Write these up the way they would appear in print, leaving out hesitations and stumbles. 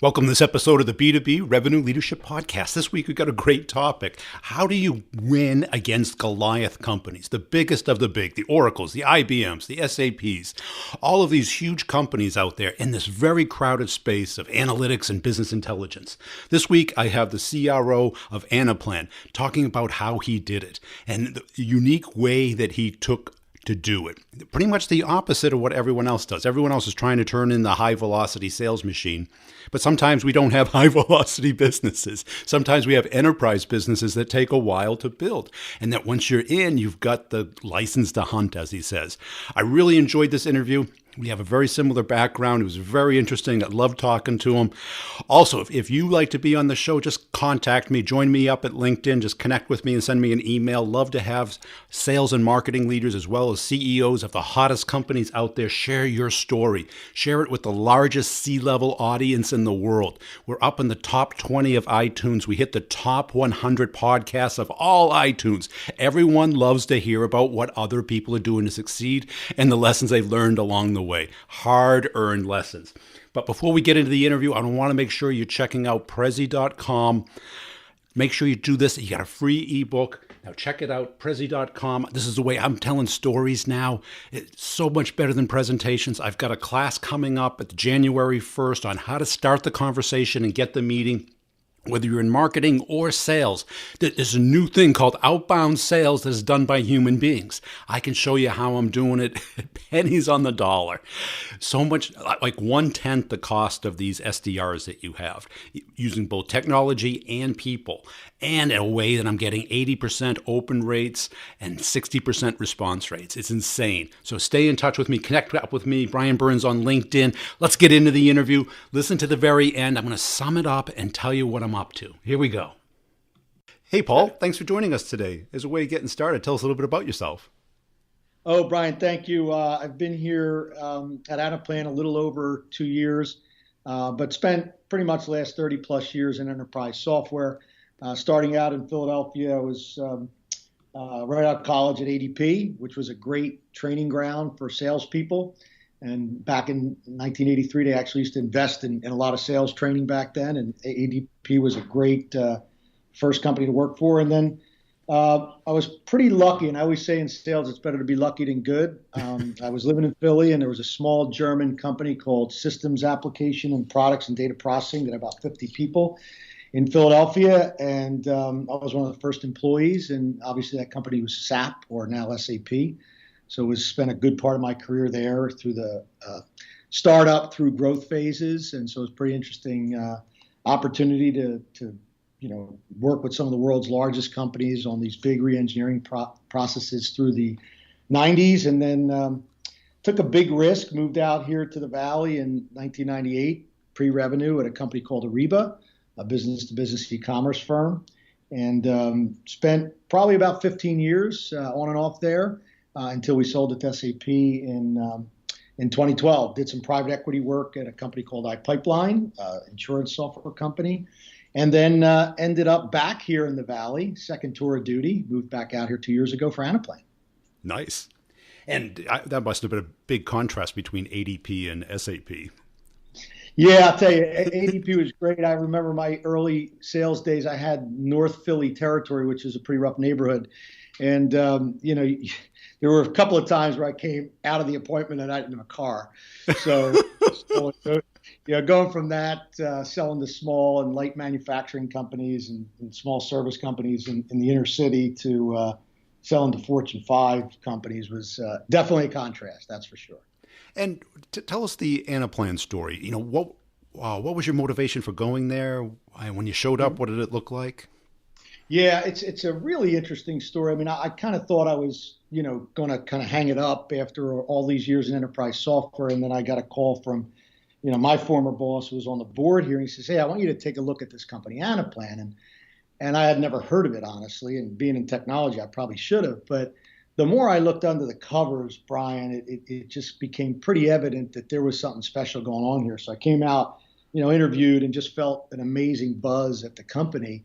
Welcome to this episode of the B2B Revenue Leadership Podcast. This week we've got a great topic. How do you win against Goliath companies, the biggest of the big, the Oracles, the IBMs, the SAPs, all of these huge companies out there in this very crowded space of analytics and business intelligence. This week I have the CRO of Anaplan talking about how he did it and the unique way that he took to do it. Pretty much the opposite of what everyone else does. Everyone else is trying to turn in the high velocity sales machine. But sometimes we don't have high velocity businesses. Sometimes we have enterprise businesses that take a while to build. And that once you're in, you've got the license to hunt, as he says. I really enjoyed this interview. We have a very similar background. It was very interesting. I loved talking to him. Also, if you like to be on the show, just contact me. Join me up at LinkedIn. Just connect with me and send me an email. Love to have sales and marketing leaders as well as CEOs of the hottest companies out there share your story. Share it with the largest C-level audience in the world. We're up in the top 20 of iTunes. We hit the top 100 podcasts of all iTunes. Everyone loves to hear about what other people are doing to succeed and the lessons they've learned along the way. Hard-earned lessons. But before we get into the interview, I want to make sure you're checking out Prezi.com. Make sure you do this. You got a free ebook. Now check it out, Prezi.com. This is the way I'm telling stories now. It's so much better than presentations. I've got a class coming up at January 1st on how to start the conversation and get the meeting. Whether you're in marketing or sales, there's a new thing called outbound sales that is done by human beings. I can show you how I'm doing it, pennies on the dollar. So much, like 1/10 the cost of these SDRs that you have, using both technology and people, and in a way that I'm getting 80% open rates and 60% response rates. It's insane. So stay in touch with me. Connect up with me, Brian Burns on LinkedIn. Let's get into the interview. Listen to the very end. I'm going to sum it up and tell you what I'm up to. Here we go. Hey, Paul. Thanks for joining us today. As a way of getting started, tell us a little bit about yourself. Oh, Brian, thank you. I've been here at Anaplan a little over 2 years, but spent pretty much the last 30 plus years in enterprise software. Starting out in Philadelphia, I was right out of college at ADP, which was a great training ground for salespeople. And back in 1983, they actually used to invest in a lot of sales training back then. And ADP was a great first company to work for. And then I was pretty lucky. And I always say in sales, it's better to be lucky than good. I was living in Philly, and there was a small German company called Systems Application and Products and Data Processing that had about 50 people in Philadelphia, and I was one of the first employees, and obviously that company was SAP, or now SAP. So spent a good part of my career there through the startup, through growth phases, and so it was a pretty interesting opportunity to work with some of the world's largest companies on these big re-engineering processes through the 90s, and then took a big risk, moved out here to the Valley in 1998, pre-revenue at a company called Ariba, a business-to-business e-commerce firm, and spent probably about 15 years on and off there until we sold it to SAP in 2012. Did some private equity work at a company called iPipeline, insurance software company, and then ended up back here in the Valley, second tour of duty, moved back out here 2 years ago for Anaplan. Nice. And that must have been a big contrast between ADP and SAP. Yeah, I'll tell you, ADP was great. I remember my early sales days. I had North Philly territory, which is a pretty rough neighborhood. And, there were a couple of times where I came out of the appointment and I didn't have a car. So, going from that, selling to small and light manufacturing companies and small service companies in the inner city to selling to Fortune 5 companies was definitely a contrast, that's for sure. And tell us the Anaplan story. What was your motivation for going there? When you showed up, what did it look like? Yeah, it's a really interesting story. I mean, I kind of thought I was, going to kind of hang it up after all these years in enterprise software. And then I got a call from, my former boss who was on the board here. And he says, hey, I want you to take a look at this company, Anaplan. And I had never heard of it, honestly. And being in technology, I probably should have. But the more I looked under the covers, Brian, it just became pretty evident that there was something special going on here. So I came out, interviewed, and just felt an amazing buzz at the company.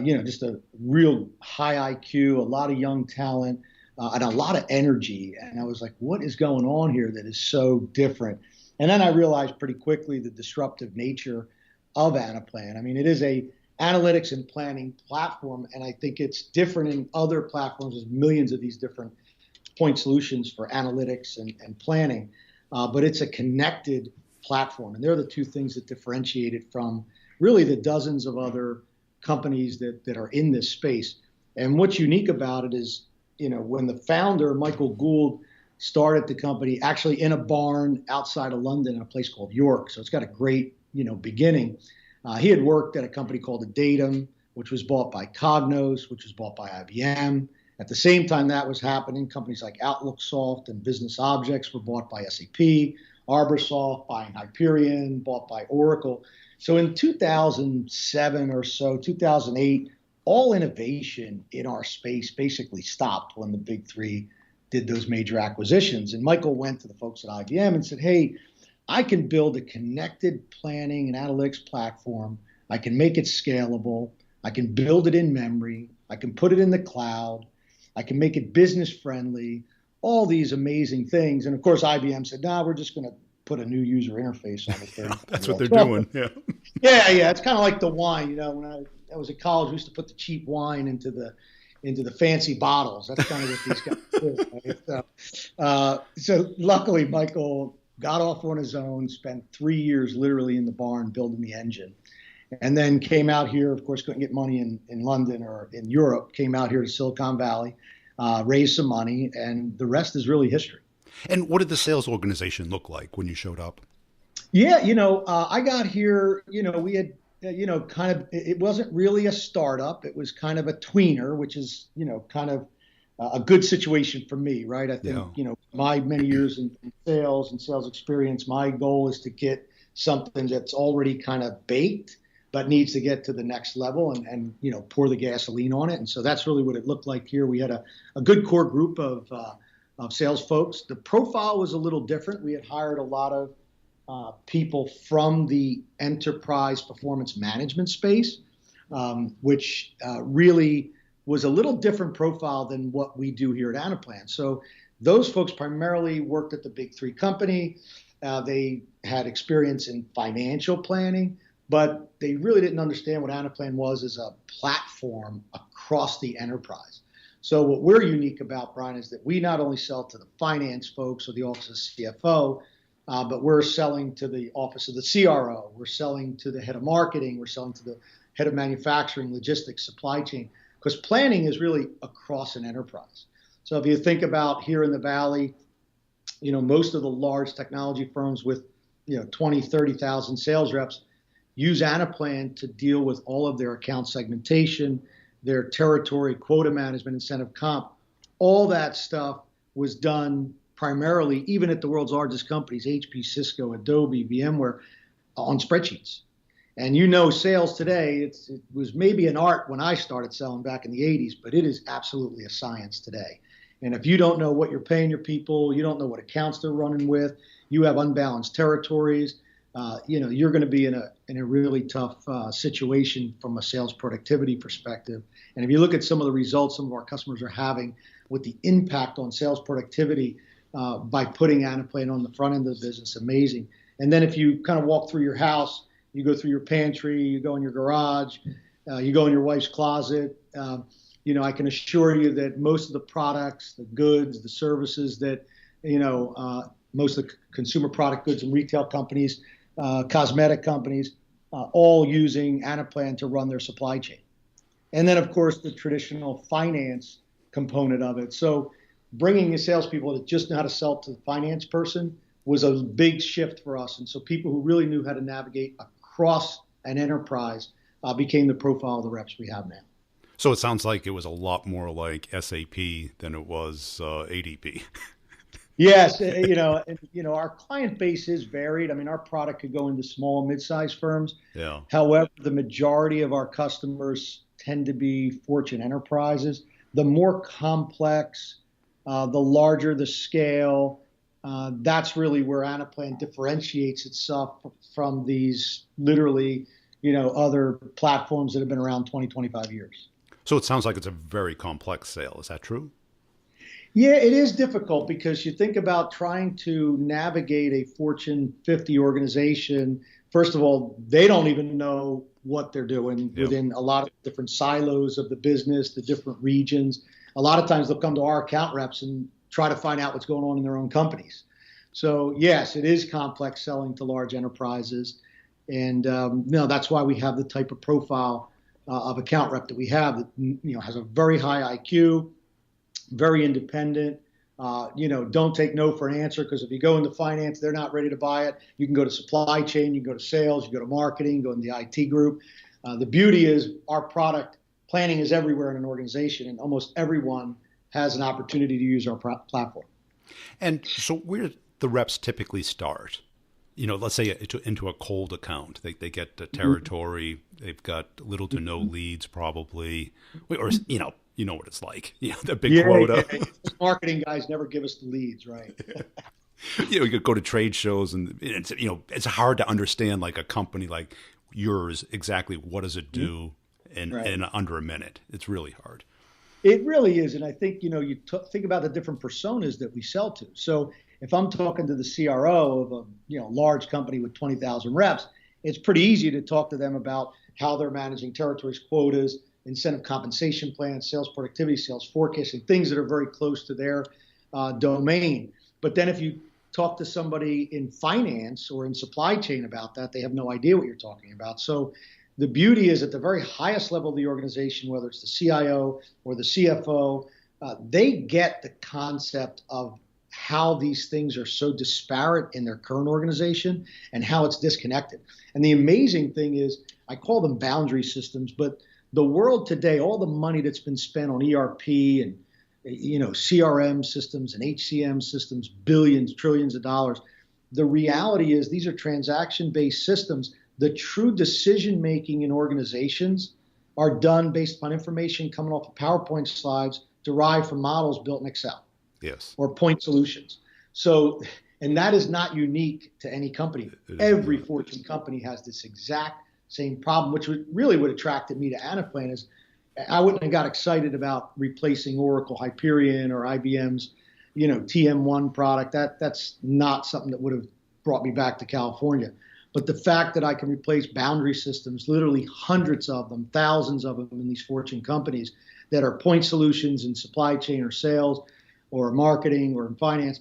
Just a real high IQ, a lot of young talent, and a lot of energy. And I was like, what is going on here that is so different? And then I realized pretty quickly the disruptive nature of Anaplan. I mean, it is a analytics and planning platform, and I think it's different in other platforms. There's millions of these different point solutions for analytics and planning, but it's a connected platform, and they're the two things that differentiate it from really the dozens of other companies that are in this space. And what's unique about it is, when the founder, Michael Gould, started the company actually in a barn outside of London in a place called York. So it's got a great, beginning. He had worked at a company called Datum, which was bought by Cognos, which was bought by IBM. At the same time that was happening, companies like OutlookSoft and Business Objects were bought by SAP, Arborsoft buying Hyperion, bought by Oracle. So in 2007 or so, 2008, all innovation in our space basically stopped when the big three did those major acquisitions. And Michael went to the folks at IBM and said, hey, I can build a connected planning and analytics platform. I can make it scalable. I can build it in memory. I can put it in the cloud. I can make it business friendly, all these amazing things. And of course, IBM said, no, we're just going to put a new user interface on it. That's what they're doing. Yeah. Yeah. It's kind of like the wine. When I was at college, we used to put the cheap wine into the fancy bottles. That's kind of what these guys do. Right? So luckily, Michael got off on his own, spent 3 years literally in the barn building the engine, and then came out here. Of course, couldn't get money in London or in Europe, came out here to Silicon Valley, raised some money, and the rest is really history. And what did the sales organization look like when you showed up? Yeah, I got here, we had, kind of, it wasn't really a startup. It was kind of a tweener, which is, kind of a good situation for me, right? I think, my many years in sales and sales experience, my goal is to get something that's already kind of baked, but needs to get to the next level and pour the gasoline on it. And so that's really what it looked like here. We had a good core group of sales folks. The profile was a little different. We had hired a lot of people from the enterprise performance management space, which really was a little different profile than what we do here at Anaplan. So those folks primarily worked at the big three company. They had experience in financial planning, but they really didn't understand what Anaplan was as a platform across the enterprise. So what we're unique about, Brian, is that we not only sell to the finance folks or the office of CFO, but we're selling to the office of the CRO. We're selling to the head of marketing. We're selling to the head of manufacturing, logistics, supply chain, because planning is really across an enterprise. So if you think about here in the Valley, most of the large technology firms with 20, 30,000 sales reps use Anaplan to deal with all of their account segmentation, their territory, quota management, incentive comp. All that stuff was done primarily, even at the world's largest companies, HP, Cisco, Adobe, VMware, on spreadsheets. And sales today, it was maybe an art when I started selling back in the 80s, but it is absolutely a science today. And if you don't know what you're paying your people, you don't know what accounts they're running with, you have unbalanced territories, you're going to be in a really tough situation from a sales productivity perspective. And if you look at some of the results some of our customers are having with the impact on sales productivity by putting Anaplan on the front end of the business, amazing. And then if you kind of walk through your house, you go through your pantry, you go in your garage, you go in your wife's closet. I can assure you that most of the products, the goods, the services that, most of the consumer product goods and retail companies, cosmetic companies, all using Anaplan to run their supply chain. And then, of course, the traditional finance component of it. So bringing in salespeople that just know how to sell to the finance person was a big shift for us. And so people who really knew how to navigate across an enterprise became the profile of the reps we have now. So it sounds like it was a lot more like SAP than it was ADP. Yes, our client base is varied. I mean, our product could go into small and mid-sized firms. Yeah. However, the majority of our customers tend to be Fortune enterprises. The more complex, the larger the scale, that's really where Anaplan differentiates itself from these literally, other platforms that have been around 20, 25 years. So it sounds like it's a very complex sale. Is that true? Yeah, it is difficult because you think about trying to navigate a Fortune 50 organization first of all, they don't even know what they're doing Yep. within a lot of different silos of the business, the different regions. A lot of times they'll come to our account reps and try to find out what's going on in their own companies. So yes, it is complex selling to large enterprises. And that's why we have the type of profile of account rep that we have that has a very high IQ, very independent. Don't take no for an answer, because if you go into finance, they're not ready to buy it. You can go to supply chain, you can go to sales, you go to marketing, go in the IT group. The beauty is our product planning is everywhere in an organization, and almost everyone has an opportunity to use our platform. And so where do the reps typically start? Let's say into a cold account. They get the territory. They've got little to no leads probably. Or, you know what it's like. The big quota. Yeah. Marketing guys never give us the leads, right? You could go to trade shows and it's hard to understand, like a company like yours, exactly what does it do in under a minute. It's really hard. It really is. And I think, you think about the different personas that we sell to. So if I'm talking to the CRO of a large company with 20,000 reps, it's pretty easy to talk to them about how they're managing territories, quotas, incentive compensation plans, sales productivity, sales forecasting, things that are very close to their domain. But then if you talk to somebody in finance or in supply chain about that, they have no idea what you're talking about. So the beauty is at the very highest level of the organization, whether it's the CIO or the CFO, they get the concept of how these things are so disparate in their current organization and how it's disconnected. And the amazing thing is, I call them boundary systems, but the world today, all the money that's been spent on ERP and CRM systems and HCM systems, billions, trillions of dollars, the reality is these are transaction-based systems. The true decision-making in organizations are done based upon information coming off of PowerPoint slides derived from models built in Excel. Yes. Or point solutions. So, and that is not unique to any company. Every Fortune company has this exact same problem, which really what attracted me to Anaplan is I wouldn't have got excited about replacing Oracle, Hyperion, or IBM's, TM1 product. That's not something that would have brought me back to California. But the fact that I can replace boundary systems, literally hundreds of them, thousands of them in these Fortune companies that are point solutions in supply chain or sales or marketing or in finance,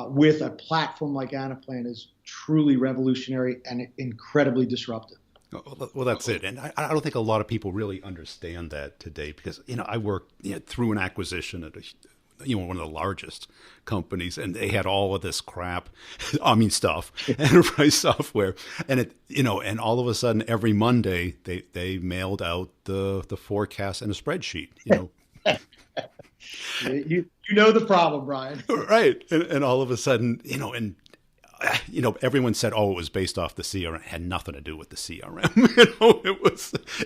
with a platform like Anaplan is truly revolutionary and incredibly disruptive. Well, that's it. And I don't think a lot of people really understand that today because, I worked through an acquisition at one of the largest companies, and they had all of this crap, stuff, enterprise software. And and all of a sudden every Monday they mailed out the forecast and a spreadsheet, You know the problem, Brian. Right. And all of a sudden, everyone said, "Oh, it was based off the CRM." It had nothing to do with the CRM.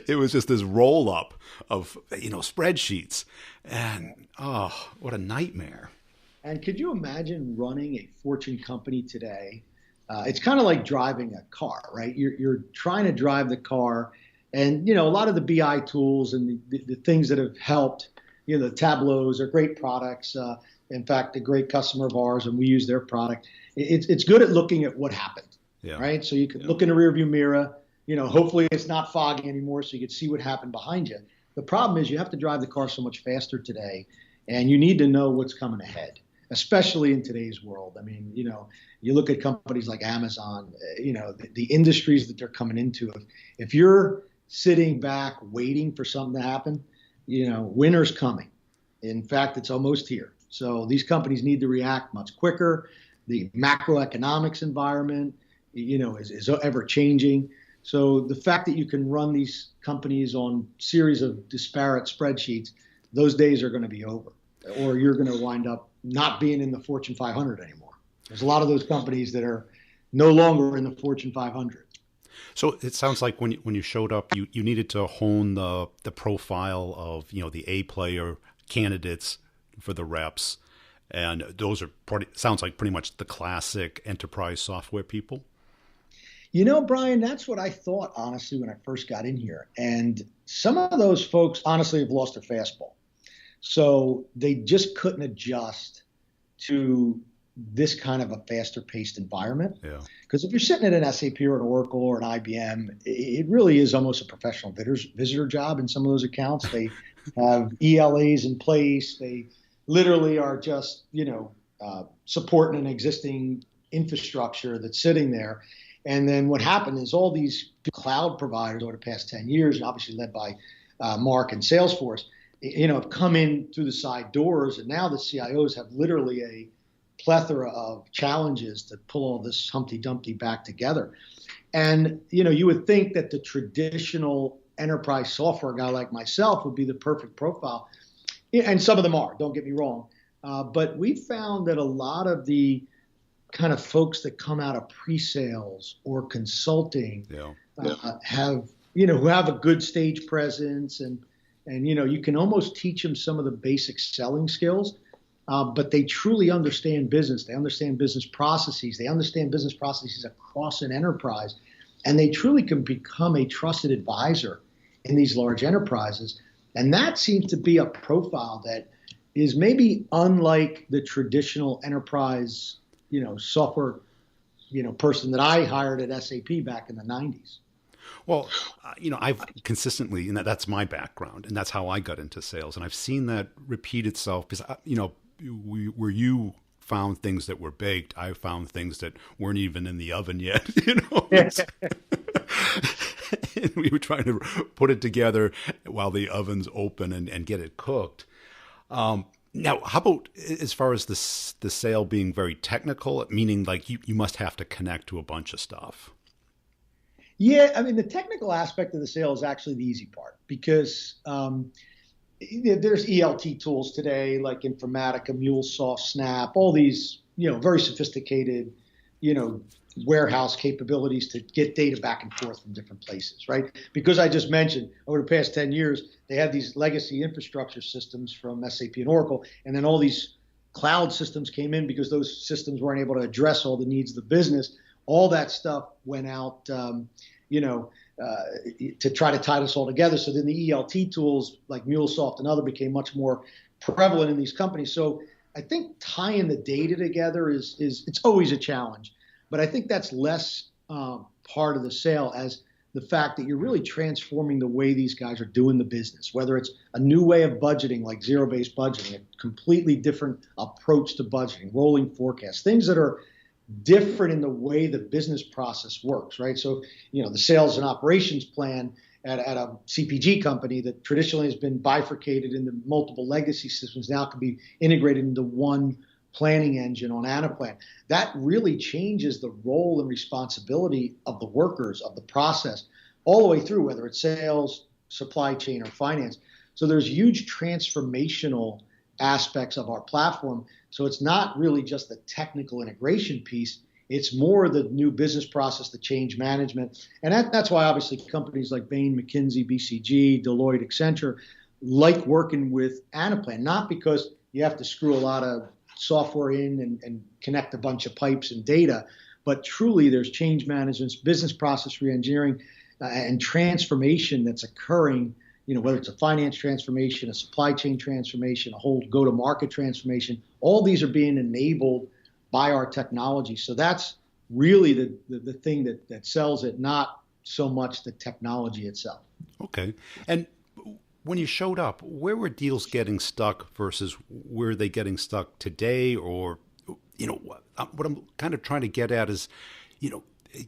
It was just this roll up of spreadsheets, and what a nightmare. And could you imagine running a Fortune company today? It's kind of like driving a car, right? You're trying to drive the car, and a lot of the BI tools and the things that have helped. The Tableaus are great products. In fact, a great customer of ours, and we use their product. It's good at looking at what happened, right? So you can look in the rearview mirror. Hopefully it's not foggy anymore, so you can see what happened behind you. The problem is you have to drive the car so much faster today, and you need to know what's coming ahead, especially in today's world. You look at companies like Amazon. The industries that they're coming into. If you're sitting back waiting for something to happen, winter's coming. In fact, it's almost here. So these companies need to react much quicker. The macroeconomics environment, is ever changing. So the fact that you can run these companies on series of disparate spreadsheets, those days are going to be over, or you're going to wind up not being in the Fortune 500 anymore. There's a lot of those companies that are no longer in the Fortune 500. So it sounds like when you showed up, you needed to hone the profile of the A player candidates for the reps, and those are sounds like pretty much the classic enterprise software people. Brian, that's what I thought honestly when I first got in here, and some of those folks honestly have lost their fastball, so they just couldn't adjust to this kind of a faster paced environment. Yeah. Because if you're sitting at an SAP or an Oracle or an IBM, it really is almost a professional visitor job in some of those accounts. They have ELAs in place. They literally are just, supporting an existing infrastructure that's sitting there. And then what happened is all these cloud providers over the past 10 years, obviously led by Mark and Salesforce, have come in through the side doors. And now the CIOs have literally a plethora of challenges to pull all this Humpty Dumpty back together. And, you would think that the traditional enterprise software guy like myself would be the perfect profile. And some of them are, don't get me wrong. But we found that a lot of the kind of folks that come out of pre-sales or consulting have, who have a good stage presence and you can almost teach them some of the basic selling skills. But they truly understand business. They understand business processes. They understand business processes across an enterprise. And they truly can become a trusted advisor in these large enterprises. And that seems to be a profile that is maybe unlike the traditional enterprise, software, person that I hired at SAP back in the 90s. Well, I've consistently, and that's my background, and that's how I got into sales. And I've seen that repeat itself because, where you found things that were baked, I found things that weren't even in the oven yet, And we were trying to put it together while the oven's open and get it cooked. Now, how about as far as the sale being very technical, meaning like you must have to connect to a bunch of stuff? Yeah, I mean, the technical aspect of the sale is actually the easy part because there's ELT tools today like Informatica, MuleSoft, Snap, all these, very sophisticated, warehouse capabilities to get data back and forth from different places, right? Because I just mentioned over the past 10 years, they had these legacy infrastructure systems from SAP and Oracle, and then all these cloud systems came in because those systems weren't able to address all the needs of the business. All that stuff went out, to try to tie this all together. So then the ELT tools like MuleSoft and other became much more prevalent in these companies. So I think tying the data together is it's always a challenge, but I think that's less part of the sale as the fact that you're really transforming the way these guys are doing the business, whether it's a new way of budgeting like zero-based budgeting, a completely different approach to budgeting, rolling forecasts, things that are different in the way the business process works, right? So, the sales and operations plan at a CPG company that traditionally has been bifurcated into multiple legacy systems now can be integrated into one planning engine on Anaplan. That really changes the role and responsibility of the workers, of the process, all the way through, whether it's sales, supply chain, or finance. So there's huge transformational aspects of our platform. So it's not really just the technical integration piece. It's more the new business process, the change management. And that's why obviously companies like Bain, McKinsey, BCG, Deloitte, Accenture like working with Anaplan, not because you have to screw a lot of software in and connect a bunch of pipes and data, but truly there's change management, business process reengineering, and transformation that's occurring, whether it's a finance transformation, a supply chain transformation, a whole go-to-market transformation, all these are being enabled by our technology. So that's really the thing that sells it, not so much the technology itself. Okay. And when you showed up, where were deals getting stuck versus where are they getting stuck today? Or, what I'm kind of trying to get at is,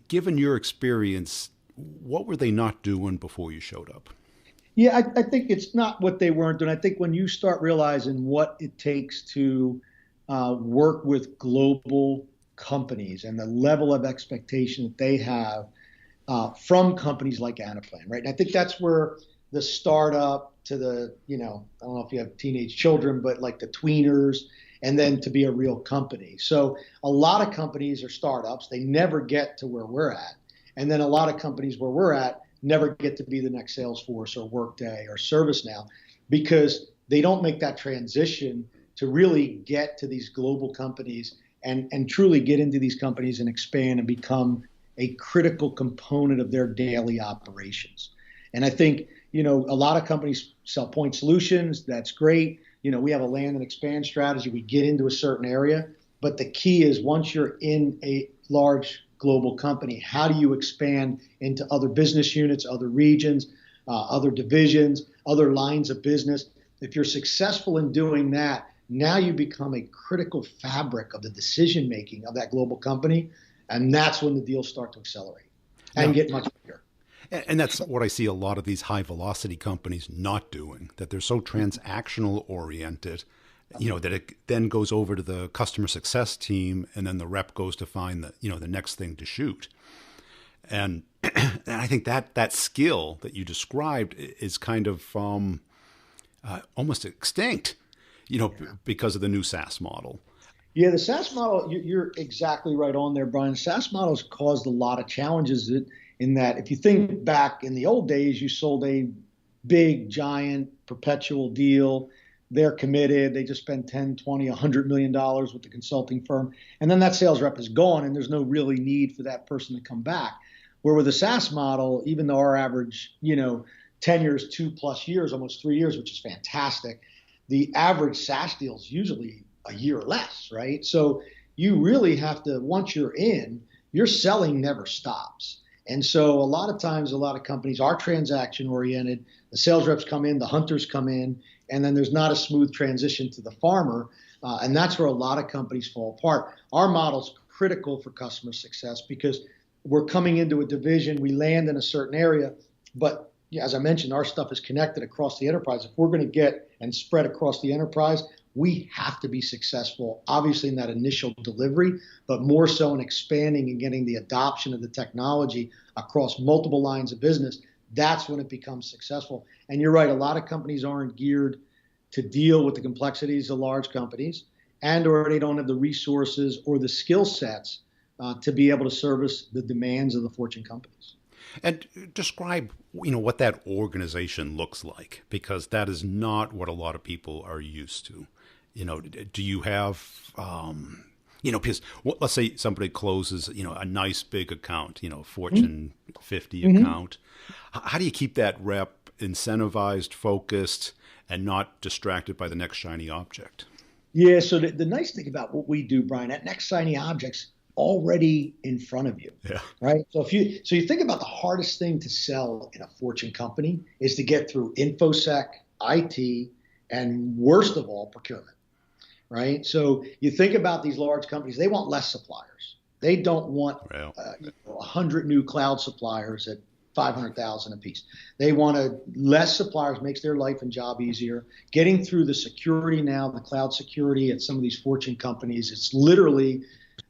given your experience, what were they not doing before you showed up? Yeah, I think it's not what they weren't doing. I think when you start realizing what it takes to work with global companies and the level of expectation that they have from companies like Anaplan, right? And I think that's where the startup to the, I don't know if you have teenage children, but like the tweeners, and then to be a real company. So a lot of companies are startups. They never get to where we're at. And then a lot of companies where we're at never get to be the next Salesforce or Workday or ServiceNow because they don't make that transition to really get to these global companies and truly get into these companies and expand and become a critical component of their daily operations. And I think, a lot of companies sell point solutions. That's great. We have a land and expand strategy. We get into a certain area. But the key is once you're in a large global company, how do you expand into other business units, other regions, other divisions, other lines of business? If you're successful in doing that, now you become a critical fabric of the decision making of that global company. And that's when the deals start to accelerate and get much bigger. And that's what I see a lot of these high velocity companies not doing, that they're so transactional oriented, that it then goes over to the customer success team, and then the rep goes to find the next thing to shoot. And I think that skill that you described is kind of almost extinct, because of the new SaaS model. Yeah, the SaaS model, you're exactly right on there, Brian. SaaS model has caused a lot of challenges in that if you think back in the old days, you sold a big, giant, perpetual deal. They're committed. They just spend 10, 20, $100 million with the consulting firm. And then that sales rep is gone, and there's no really need for that person to come back. Where with the SaaS model, even though our average, tenure is 2+ years, almost 3 years, which is fantastic, the average SaaS deal is usually a year or less, right? So you really have to, once you're in, your selling never stops. And so a lot of times, a lot of companies are transaction oriented. The sales reps come in, the hunters come in, and then there's not a smooth transition to the farmer. And that's where a lot of companies fall apart. Our model's critical for customer success because we're coming into a division, we land in a certain area, but as I mentioned, our stuff is connected across the enterprise. If we're going to get and spread across the enterprise, we have to be successful, obviously in that initial delivery, but more so in expanding and getting the adoption of the technology across multiple lines of business. That's when it becomes successful. And you're right, a lot of companies aren't geared to deal with the complexities of large companies, and or they don't have the resources or the skill sets to be able to service the demands of the Fortune companies. And describe, what that organization looks like, because that is not what a lot of people are used to. Do you have, because let's say somebody closes, a nice big account, Fortune 50 account. How do you keep that rep incentivized, focused, and not distracted by the next shiny object? Yeah, so the nice thing about what we do, Brian, that next shiny object's already in front of you, right? So you think about the hardest thing to sell in a Fortune company is to get through InfoSec, IT, and worst of all, procurement, right? So you think about these large companies, they want less suppliers. They don't want 100 new cloud suppliers at $500,000 a piece. They want less suppliers, makes their life and job easier. Getting through the security now, the cloud security at some of these Fortune companies, it's literally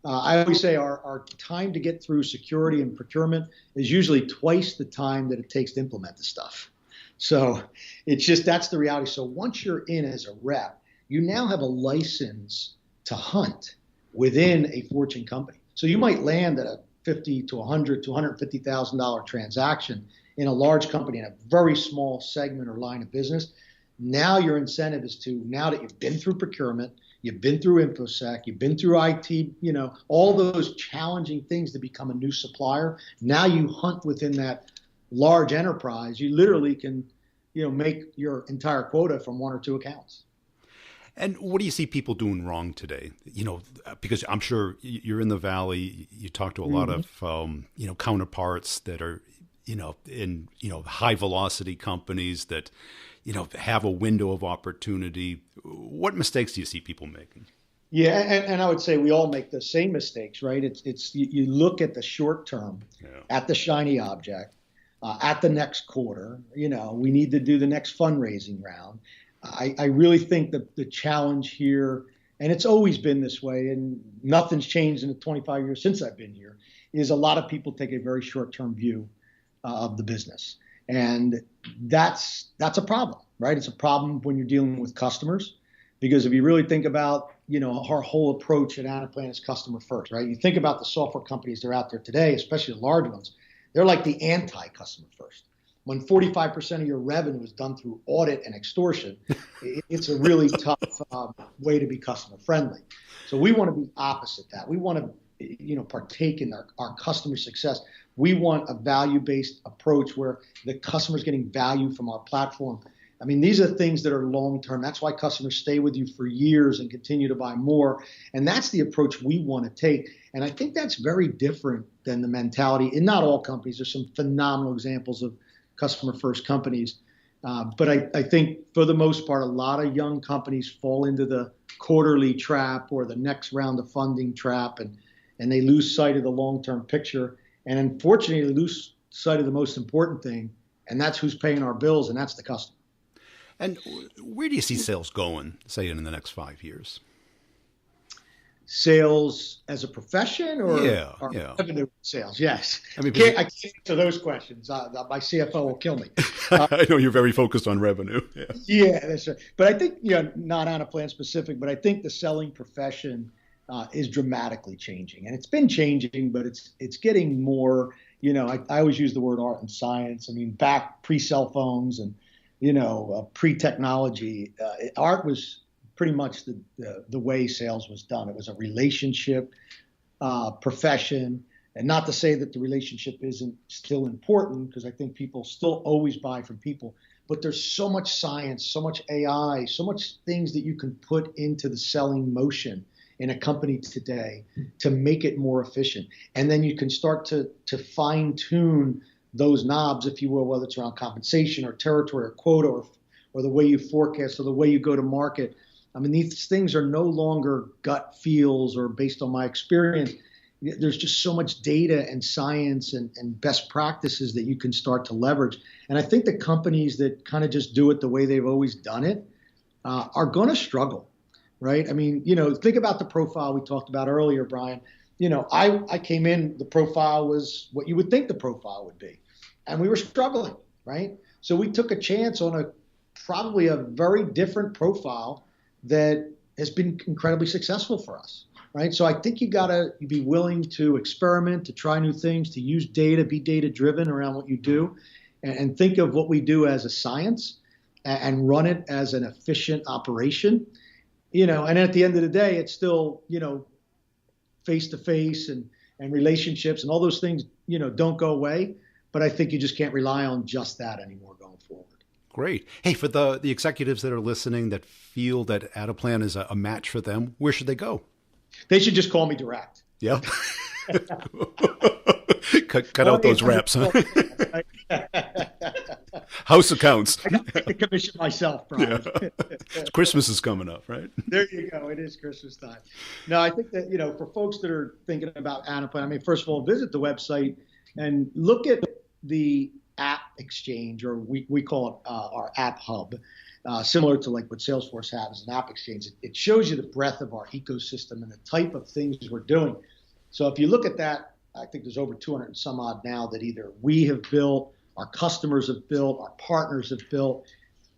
I always say our time to get through security and procurement is usually twice the time that it takes to implement the stuff. So it's just, that's the reality. So once you're in as a rep, you now have a license to hunt within a Fortune company. So you might land at a $50 to $100 to $150,000 transaction in a large company in a very small segment or line of business. Now your incentive is to, now that you've been through procurement, you've been through InfoSec, you've been through IT, all those challenging things to become a new supplier. Now you hunt within that large enterprise. You literally can, make your entire quota from one or two accounts. And what do you see people doing wrong today? Because I'm sure you're in the Valley, you talk to a lot of, counterparts that are, in, high velocity companies that, have a window of opportunity. What mistakes do you see people making? Yeah, and I would say we all make the same mistakes, right? It's you look at the short term, at the shiny object, at the next quarter. We need to do the next fundraising round. I really think that the challenge here, and it's always been this way, and nothing's changed in the 25 years since I've been here, is a lot of people take a very short-term view of the business. And that's a problem, right? It's a problem when you're dealing with customers, because if you really think about, our whole approach at Anaplan is customer first, right? You think about the software companies that are out there today, especially the large ones, they're like the anti-customer first. When 45% of your revenue is done through audit and extortion, it's a really tough way to be customer friendly. So we want to be opposite that. We want to, partake in our customer success. We want a value-based approach where the customer is getting value from our platform. I mean, these are things that are long term. That's why customers stay with you for years and continue to buy more. And that's the approach we want to take. And I think that's very different than the mentality in not all companies. There's some phenomenal examples of customer first companies. But I think for the most part, a lot of young companies fall into the quarterly trap or the next round of funding trap, and they lose sight of the long-term picture. And unfortunately, they lose sight of the most important thing, and that's who's paying our bills, and that's the customer. And where do you see sales going, say, in the next 5 years? Sales as a profession or revenue sales? Yes. I can't answer those questions. My CFO will kill me. I know you're very focused on revenue. Yeah, that's right. But I think, not Anaplan specific, but I think the selling profession is dramatically changing. And it's been changing, but it's getting more, I always use the word art and science. I mean, back pre-cell phones and, pre-technology, art was pretty much the way sales was done. It was a relationship profession, and not to say that the relationship isn't still important, because I think people still always buy from people, but there's so much science, so much AI, so much things that you can put into the selling motion in a company today to make it more efficient. And then you can start to fine tune those knobs, if you will, whether it's around compensation or territory or quota or the way you forecast or the way you go to market. I mean, these things are no longer gut feels or based on my experience. There's just so much data and science and best practices that you can start to leverage. And I think the companies that kind of just do it the way they've always done it are going to struggle, right? I mean, think about the profile we talked about earlier, Brian. I came in, the profile was what you would think the profile would be. And we were struggling, right? So we took a chance on probably a very different profile that has been incredibly successful for us, right? So I think you got to be willing to experiment, to try new things, to use data, be data-driven around what you do, and think of what we do as a science and run it as an efficient operation. And at the end of the day, it's still, face-to-face and relationships and all those things, don't go away. But I think you just can't rely on just that anymore going forward. Great. Hey, for the executives that are listening that feel that Anaplan is a match for them, where should they go? They should just call me direct. Yeah. cut out those reps, huh? House accounts. I got to commission myself, Brian. Yeah. Christmas is coming up, right? There you go. It is Christmas time. No, I think that, for folks that are thinking about Anaplan, I mean, first of all, visit the website and look at the app exchange, or we call it our app hub, similar to like what Salesforce has as an app exchange. It shows you the breadth of our ecosystem and the type of things we're doing. So if you look at that, I think there's over 200 and some odd now that either we have built, our customers have built, our partners have built.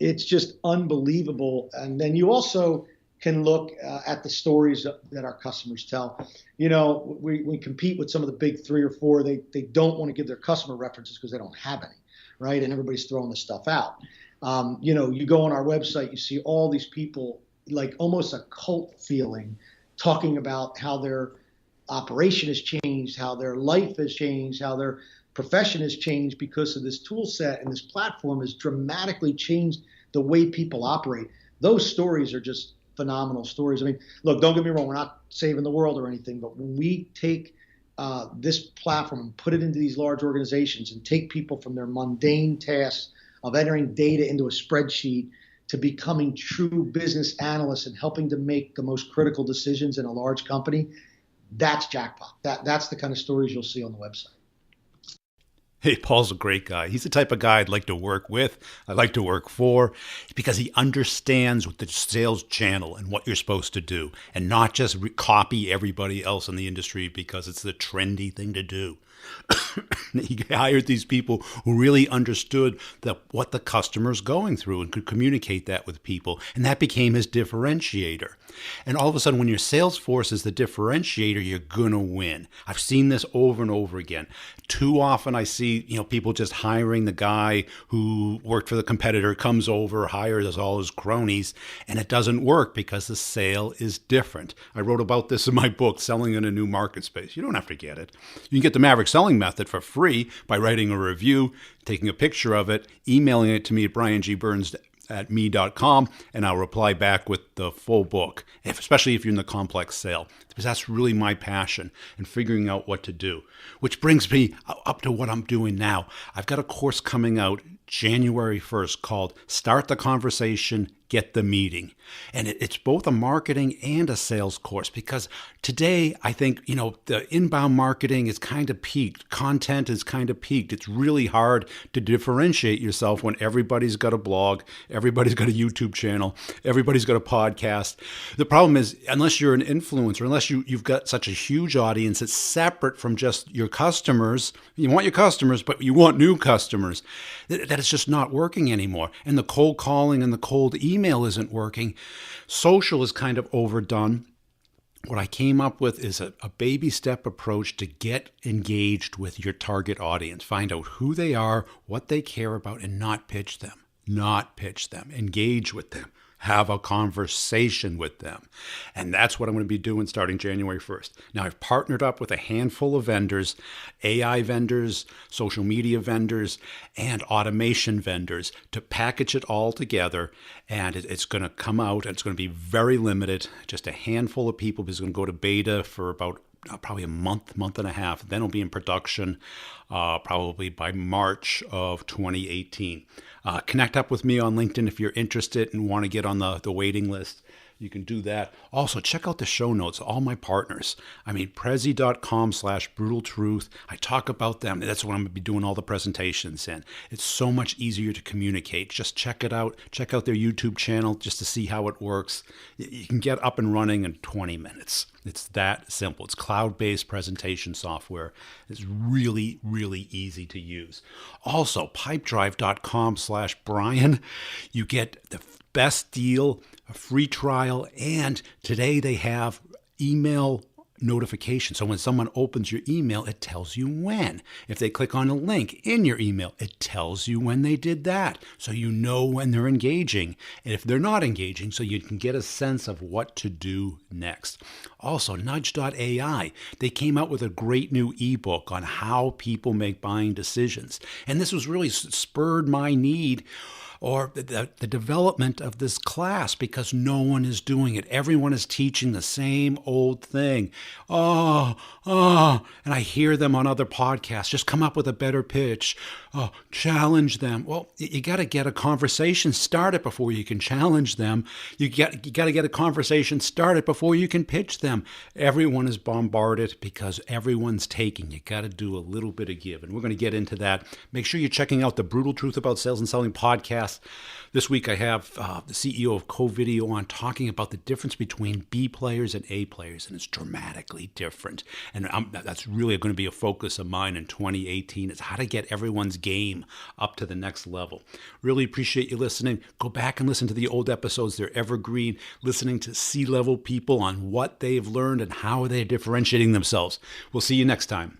It's just unbelievable. And then you also can look at the stories that our customers tell. We compete with some of the big 3 or 4. They don't want to give their customer references because they don't have any, right? And everybody's throwing this stuff out. You go on our website, you see all these people, like almost a cult feeling, talking about how their operation has changed, how their life has changed, how their profession has changed because of this tool set, and this platform has dramatically changed the way people operate. Those stories are just phenomenal stories. I mean, look, don't get me wrong, we're not saving the world or anything, but when we take this platform and put it into these large organizations and take people from their mundane tasks of entering data into a spreadsheet to becoming true business analysts and helping to make the most critical decisions in a large company, that's jackpot. That's the kind of stories you'll see on the website. Hey, Paul's a great guy. He's the type of guy I'd like to work with, I'd like to work for, because he understands the sales channel and what you're supposed to do, and not just copy everybody else in the industry because it's the trendy thing to do. He hired these people who really understood what the customer's going through and could communicate that with people. And that became his differentiator. And all of a sudden, when your sales force is the differentiator, you're going to win. I've seen this over and over again. Too often I see, people just hiring the guy who worked for the competitor, comes over, hires all his cronies, and it doesn't work because the sale is different. I wrote about this in my book, Selling in a New Market Space. You don't have to get it. You can get the Maverick Selling Method for free by writing a review, taking a picture of it, emailing it to me at briangburns me.com, and I'll reply back with the full book, especially if you're in the complex sale, because that's really my passion and figuring out what to do. Which brings me up to what I'm doing now. I've got a course coming out January 1st called Start the Conversation, Get the Meeting. And it's both a marketing and a sales course, because today I think, the inbound marketing is kind of peaked. Content is kind of peaked. It's really hard to differentiate yourself when everybody's got a blog, everybody's got a YouTube channel, everybody's got a podcast. The problem is, unless you're an influencer, unless you've got such a huge audience that's separate from just your customers, you want your customers, but you want new customers, that it's just not working anymore. And the cold calling and the cold email isn't working. Social is kind of overdone. What I came up with is a baby step approach to get engaged with your target audience. Find out who they are, what they care about, and not pitch them. Not pitch them. Engage with them. Have a conversation with them. And that's what I'm going to be doing starting January 1st. Now, I've partnered up with a handful of vendors, AI vendors, social media vendors, and automation vendors to package it all together. And it's going to come out, and it's going to be very limited, just a handful of people. It's going to go to beta for about probably a month and a half. Then it'll be in production probably by March of 2018. Connect up with me on LinkedIn if you're interested and want to get on the waiting list. You can do that. Also, check out the show notes, all my partners. Prezi.com/brutaltruth. I talk about them. That's what I'm going to be doing all the presentations in. It's so much easier to communicate. Just check it out. Check out their YouTube channel just to see how it works. You can get up and running in 20 minutes. It's that simple. It's cloud-based presentation software. It's really, really easy to use. Also, pipedrive.com/Brian. You get the best deal, a free trial, and today they have email notification. So when someone opens your email, it tells you when. If they click on a link in your email, it tells you when they did that. So you know when they're engaging. And if they're not engaging, so you can get a sense of what to do next. Also, Nudge.ai, they came out with a great new ebook on how people make buying decisions. And this was really spurred my need or the development of this class, because no one is doing it. Everyone is teaching the same old thing. And I hear them on other podcasts. Just come up with a better pitch. Challenge them. Well, you got to get a conversation started before you can challenge them. You got to get a conversation started before you can pitch them. Everyone is bombarded because everyone's taking. You got to do a little bit of give, and we're going to get into that. Make sure you're checking out the Brutal Truth About Sales and Selling podcast. This week I have the CEO of CoVideo on talking about the difference between B players and A players, and it's dramatically different. And that's really going to be a focus of mine in 2018, is how to get everyone's game up to the next level. Really appreciate you listening. Go back and listen to the old episodes. They're evergreen, listening to C-level people on what they've learned and how they're differentiating themselves. We'll see you next time.